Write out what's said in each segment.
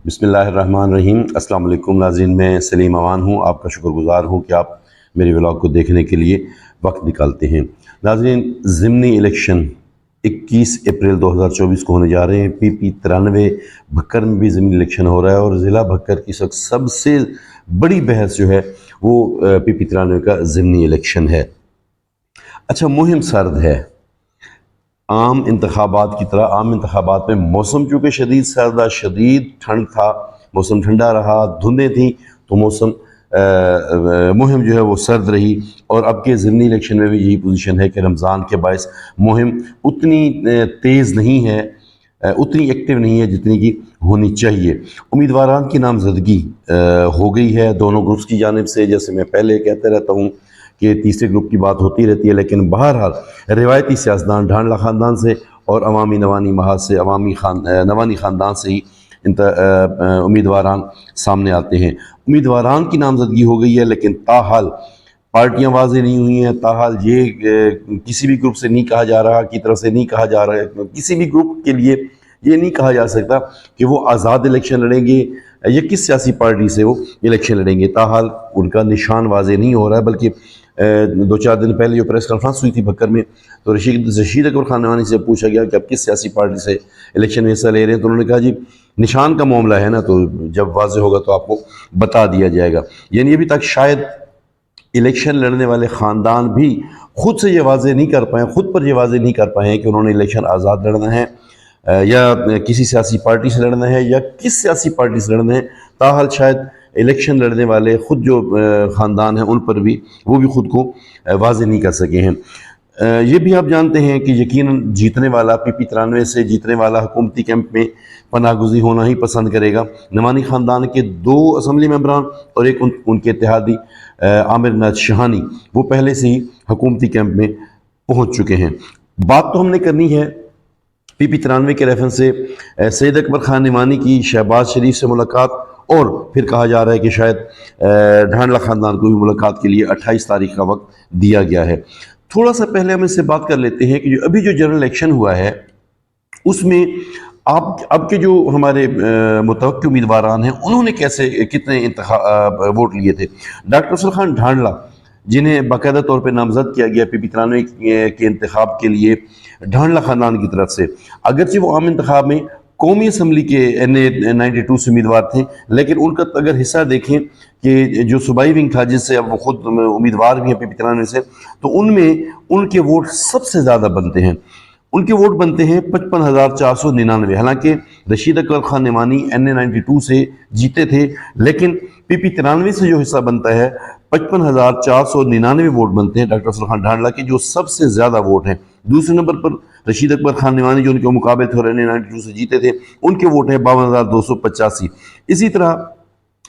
बिस्मिल्लाहिर्रहमानिर्रहीम। अस्सलाम वालेकुम नाज़रीन, मैं सलीम अमान हूँ। आपका शुक्रगुज़ार हूँ कि आप मेरे व्लॉग को देखने के लिए वक्त निकालते हैं। नाज़रीन, ज़िमनी इलेक्शन 21 अप्रैल 2024 को होने जा रहे हैं। PP 93 भक्कर में भी ज़िमनी इलेक्शन हो रहा है और ज़िला भक्कर की सबसे बड़ी बहस जो है वो PP 93 का ज़िमनी इलेक्शन है। अच्छा, मुहिम सर्द है। आम इंतखाबात की तरह आम इंतखाबात में मौसम चूँकि शदीद सर्द, शदीद ठंड था, मौसम ठंडा रहा, धुंधें थी, तो मौसम मुहिम जो है वो सर्द रही। और अब के ज़िमनी इलेक्शन में भी यही पोजीशन है कि रमज़ान के बायस मुहिम उतनी तेज़ नहीं है, उतनी एक्टिव नहीं है जितनी की होनी चाहिए। उम्मीदवारान की नामजदगी हो गई है दोनों ग्रुप्स की जानिब से। जैसे मैं पहले कहते रहता हूँ कि तीसरे ग्रुप की बात होती रहती है, लेकिन बहरहाल रिवायती सियासतदान ढांडला ख़ानदान से और अवामी नवानी महाज से नवानी ख़ानदान से ही उम्मीदवारान सामने आते हैं। उम्मीदवारान की नामजदगी हो गई है, लेकिन ताहाल पार्टियां वाज़ेह नहीं हुई हैं। ताहाल ये किसी भी ग्रुप से नहीं कहा जा रहा, की तरफ से नहीं कहा जा रहा है, किसी भी ग्रुप के लिए ये नहीं कहा जा सकता कि वो आज़ाद इलेक्शन लड़ेंगे या किस सियासी पार्टी से वो इलेक्शन लड़ेंगे। ताहाल उनका निशान वाज़ेह नहीं हो रहा है, बल्कि 2-4 दिन पहले जो प्रेस कॉन्फ्रेंस हुई थी भक्कर में, तो रशीद अकबर खान नवानी से पूछा गया कि आप किस सियासी पार्टी से इलेक्शन में हिस्सा ले रहे हैं, तो उन्होंने कहा जी निशान का मामला है ना, तो जब वाज़ेह होगा तो आपको बता दिया जाएगा। यानी अभी तक शायद इलेक्शन लड़ने वाले ख़ानदान भी खुद से ये वाज़ेह नहीं कर पाए, खुद पर ये वाज़ेह नहीं कर पाए कि उन्होंने इलेक्शन आज़ाद लड़ना है या किसी सियासी पार्टी से लड़ना है या किस सियासी पार्टी से लड़ना है। ताहल शायद इलेक्शन लड़ने वाले ख़ुद जो ख़ानदान हैं उन पर भी वो भी ख़ुद को वाज़ेह नहीं कर सके हैं। ये भी आप जानते हैं कि यकीनन जीतने वाला PP 93 से जीतने वाला हुकूमती कैंप में पनाहगुज़ी होना ही पसंद करेगा। नवानी ख़ानदान के 2 असम्बली मेंबरान और एक उनके इत्तेहादी आमिर नाज शहानी, वो पहले से ही हुकूमती कैंप में पहुँच चुके हैं। बात तो हमने करनी है PP 93 के रेफरेंस से सैयद अकबर खान निमानी की शहबाज शरीफ से मुलाकात, और फिर कहा जा रहा है कि शायद ढांडला ख़ानदान को भी मुलाकात के लिए 28 तारीख का वक्त दिया गया है। थोड़ा सा पहले हम इससे बात कर लेते हैं कि जो अभी जो जनरल इलेक्शन हुआ है उसमें आप अब के जो हमारे मुतवक्किल उम्मीदवारान हैं उन्होंने कितने वोट लिए थे। डॉक्टर अफजल खान ढांडला, जिन्हें बाकायदा तौर पर नामजद किया गया PP 93 के इंतखाब के लिए ढांडला ख़ानदान की तरफ से, अगरचे वो आम इंतखाब में कौमी असम्बली के NA92 से उम्मीदवार थे, लेकिन उनका अगर हिस्सा देखें कि जो सूबाई विंग था जिससे अब वो खुद उम्मीदवार भी हैं PP 93 से, तो उनमें उनके वोट सबसे ज़्यादा बनते हैं। उनके वोट बनते हैं 55,499। हालांकि रशीद अकबर खान निमानी NA92 से जीते थे, लेकिन PP 93 से जो हिस्सा बनता है 55,499 वोट बनते हैं डॉक्टर अफजल खान ढांडला के, जो सबसे ज़्यादा वोट हैं। दूसरे नंबर पर रशीद अकबर खान निमानी, जो उनके मुकाबले थे और NA92 से जीते थे, उनके वोट हैं 52,285। इसी तरह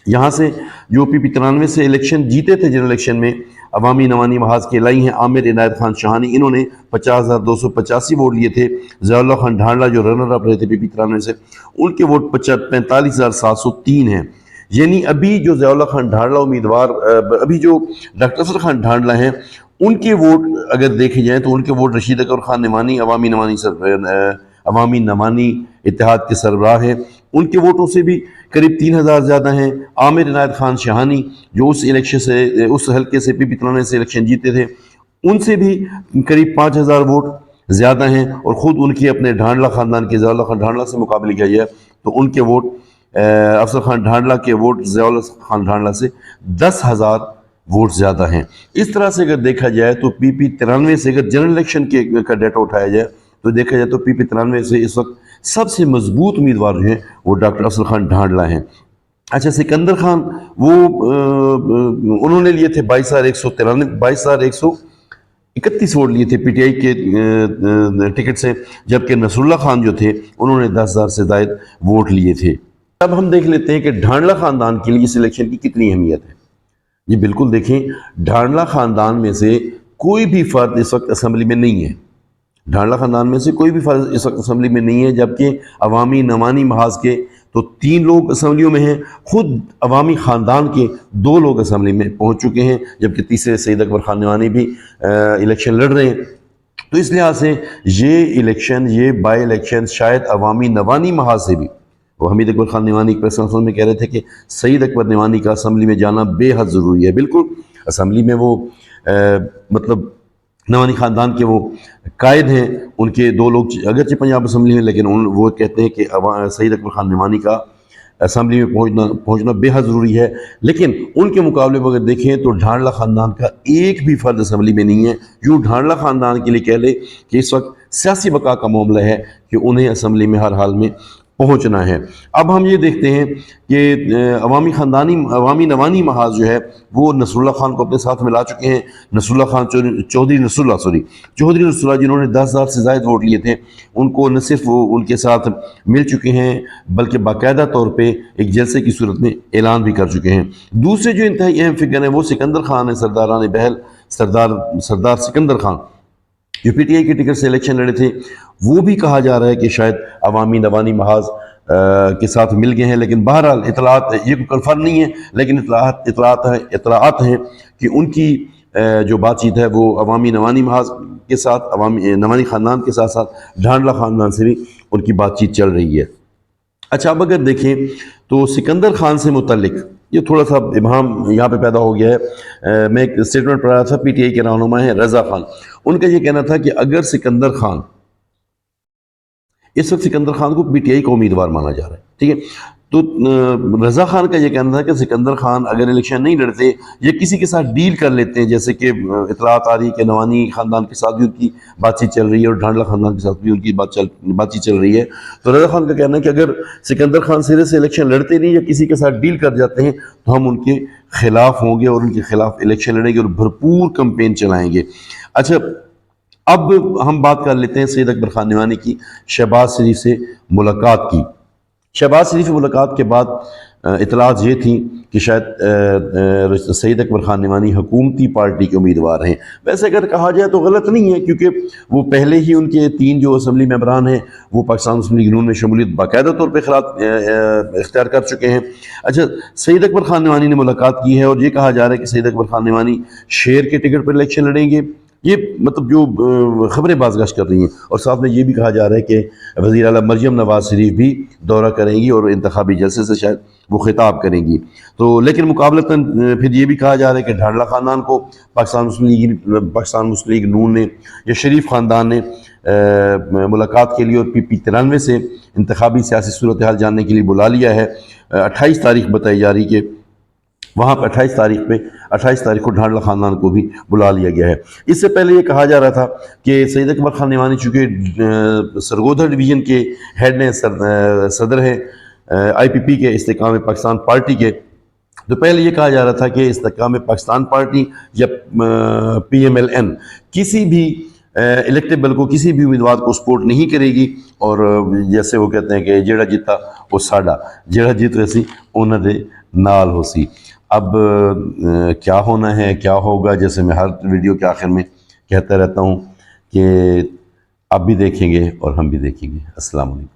यहाँ से जो PP 93 से इलेक्शन जीते थे जनरल इलेक्शन में, अवामी नवानी महाज के लाई हैं आमिर इनायत खान शहानी, इन्होंने 50,285 वोट लिए थे। ज़ियाउल्लाह खान ढांडला जो रनर अप रहे थे PP 93 से, उनके वोट 45,703 हैं। यानी अभी जो ज़ियाउल्लाह खान ढांडला उम्मीदवार, अभी जो डॉक्टर अफजल खान ढांडला हैं, उनके वोट अगर देखे जाएँ तो उनके वोट रशीद अकबर खान निमानी अवामी नवानी इत्तेहाद के सरबराह हैं, उनके वोटों से भी करीब 3,000 ज़्यादा हैं। आमिर इनायत खान शहानी जो उस हल्के से PP 93 से इलेक्शन जीते थे, उनसे भी करीब 5,000 वोट ज़्यादा हैं। और ख़ुद उनके अपने ढांडला ख़ानदान के ज़ियाउल्लाह खान ढांडला से मुकाबले किया जाए तो उनके वोट अफजल खान ढांडला के वोट ज़ियाउल्लाह खान ढांडला से 10,000 वोट ज़्यादा हैं। इस तरह से अगर देखा जाए तो PP 93 से अगर जनरल इलेक्शन का डाटा उठाया जाए तो देखा जाए तो PP 93 से इस वक्त सबसे मजबूत उम्मीदवार जो हैं वो डॉक्टर अफजल खान ढांडला हैं। अच्छा, सिकंदर खान वो उन्होंने लिए थे 22,131 वोट लिए थे PTI के टिकट से, जबकि नसरुल्लाह खान जो थे उन्होंने 10,000 से ज़ायद वोट लिए थे। अब हम देख लेते हैं कि ढांडला ख़ानदान के लिए इस इलेक्शन की कितनी अहमियत है। ये बिल्कुल देखें, ढांडला ख़ानदान में से कोई भी फ़र्द इस वक्त असम्बली में नहीं है। ढांडला ख़ानदान में से कोई भी फ़र्द इस वक्त असम्बली में नहीं है, जबकि अवामी नवानी महाज के तो 3 लोग असम्बलियों में हैं, खुद अवामी ख़ानदान के 2 लोग असम्बली में पहुंच चुके हैं, जबकि तीसरे सैयद अकबर खान निमानी भी इलेक्शन लड़ रहे हैं। तो इस लिहाज से ये इलेक्शन, ये बाई इलेक्शन शायद अवामी नवानी महाज से भी वो हमीद अकबर खान निवानी प्रेस कॉन्फ्रेंस में कह रहे थे कि सईद अकबर निवानी का असम्बली में जाना बेहद ज़रूरी है। बिल्कुल, असम्बली में वो मतलब नवानी ख़ानदान के वो कायद हैं, उनके दो लोग अगरचे पंजाब असम्बली में, लेकिन वो कहते हैं कि सईद अकबर खान निवानी का असम्बली में पहुंचना बेहद ज़रूरी है। लेकिन उनके मुकाबले में अगर देखें तो ढांडला ख़ानदान का एक भी फ़र्द असम्बली में नहीं है। यूँ ढांडला ख़ानदान के लिए कह ले कि इस वक्त सियासी बका का मामला है कि उन्हें असम्बली में हर हाल में पहुंचना है। अब हम ये देखते हैं कि अवामी नवानी महाज जो है वो नसरुल्लाह खान को अपने साथ मिला चुके हैं। नसरुल्लाह खान चौधरी नसरुल्लाह जिन्होंने 10,000 से ज़ायद वोट लिए थे, उनको न सिर्फ वो उनके साथ मिल चुके हैं बल्कि बाकायदा तौर पे एक जलसे की सूरत में ऐलान भी कर चुके हैं। दूसरे जो इंतहाई अहम फिगर हैं वो सिकंदर खान है, सरदारान बहल सरदार सिकंदर खान जो PTI के टिकट से इलेक्शन लड़े थे। वो भी कहा जा रहा है कि शायद अवामी नवानी महाज के साथ मिल गए हैं, लेकिन बहरहाल इतलात ये कोई कन्फर्म नहीं है, लेकिन इतलात हैं कि उनकी जो बातचीत है वो अवामी नवानी महाज के साथ, अवामी नवानी ख़ानदान के साथ साथ ढांडला ख़ानदान से भी उनकी बातचीत चल रही है। अच्छा, अब अगर देखें तो सिकंदर खान से मुतल्लिक ये थोड़ा सा इबहम यहाँ पे पैदा हो गया है। मैं एक स्टेटमेंट पढ़ रहा था, PTI के रहनुमा है रज़ा खान, उनका ये कहना था कि अगर सिकंदर खान, इस वक्त सिकंदर खान को PTI का उम्मीदवार माना जा रहा है, ठीक है, तो रज़ा खान का ये कहना था कि सिकंदर खान अगर इलेक्शन नहीं लड़ते या किसी के साथ डील कर लेते हैं, जैसे कि इतलात आ रही है कि नवानी ख़ानदान के साथ भी उनकी बातचीत चल रही है और ढांडला ख़ानदान के साथ भी उनकी बातचीत चल रही है, तो रज़ा खान का कहना है कि अगर सिकंदर खान सिरे से इलेक्शन लड़ते नहीं या किसी के साथ डील कर जाते हैं तो हम उनके खिलाफ होंगे और उनके खिलाफ इलेक्शन लड़ेंगे और भरपूर कैंपेन चलाएँगे। अच्छा, अब हम बात कर लेते हैं सईद अकबर खान निवानी की शहबाज शरीफ से मुलाकात की। शहबाज शरीफ से मुलाकात के बाद इतलात ये थी कि शायद सईद अकबर खान निवानी हुकूमती पार्टी के उम्मीदवार हैं। वैसे अगर कहा जाए तो गलत नहीं है, क्योंकि वो पहले ही उनके 3 जो असम्बली मेंबरान हैं वो पाकिस्तान मुस्लिम लीग नून में शमूलियत बाकायदा तौर पर इख्तियार कर चुके हैं। अच्छा, सईद अकबर खान निवानी ने मुलाकात की है और ये कहा जा रहा है कि सईद अकबर खान निवानी शेर के टिकट पर इलेक्शन लड़ेंगे। ये मतलब जो खबरें बाज़गाश कर रही हैं, और साथ में ये भी कहा जा रहा है कि वज़ीर आला मरियम नवाज शरीफ भी दौरा करेंगी और इंतखाबी जलसे से शायद वो खिताब करेंगी। तो लेकिन मुकाबलतन फिर ये भी कहा जा रहा है कि ढांडला ख़ानदान को पाकिस्तान मुस्लिम लीग नून ने या शरीफ ख़ानदान ने मुलाकात के लिए और PP 93 से इंतखाबी सियासी सूरत हाल जानने के लिए बुला लिया है। 28 तारीख बताई जा रही कि वहाँ पर 28 तारीख को ढांडला ख़ानदान को भी बुला लिया गया है। इससे पहले ये कहा जा रहा था कि सईद अकबर खान निवानी चूँकि सरगोधा डिवीज़न के हेड हैं, सदर हैं IPP के इस्तेकाम पाकिस्तान पार्टी के, तो पहले ये कहा जा रहा था कि इस्तेकाम पाकिस्तान पार्टी या PMLN किसी भी इलेक्टेबल को, किसी भी उम्मीदवार को सपोर्ट नहीं करेगी, और जैसे वो कहते हैं कि जेड़ा जीता वो साडा, जेड़ा जीत वैसी उन्होंने नाल हो सी। अब क्या होना है, क्या होगा, जैसे मैं हर वीडियो के आखिर में कहता रहता हूँ कि आप भी देखेंगे और हम भी देखेंगे। अस्सलाम वालेकुम।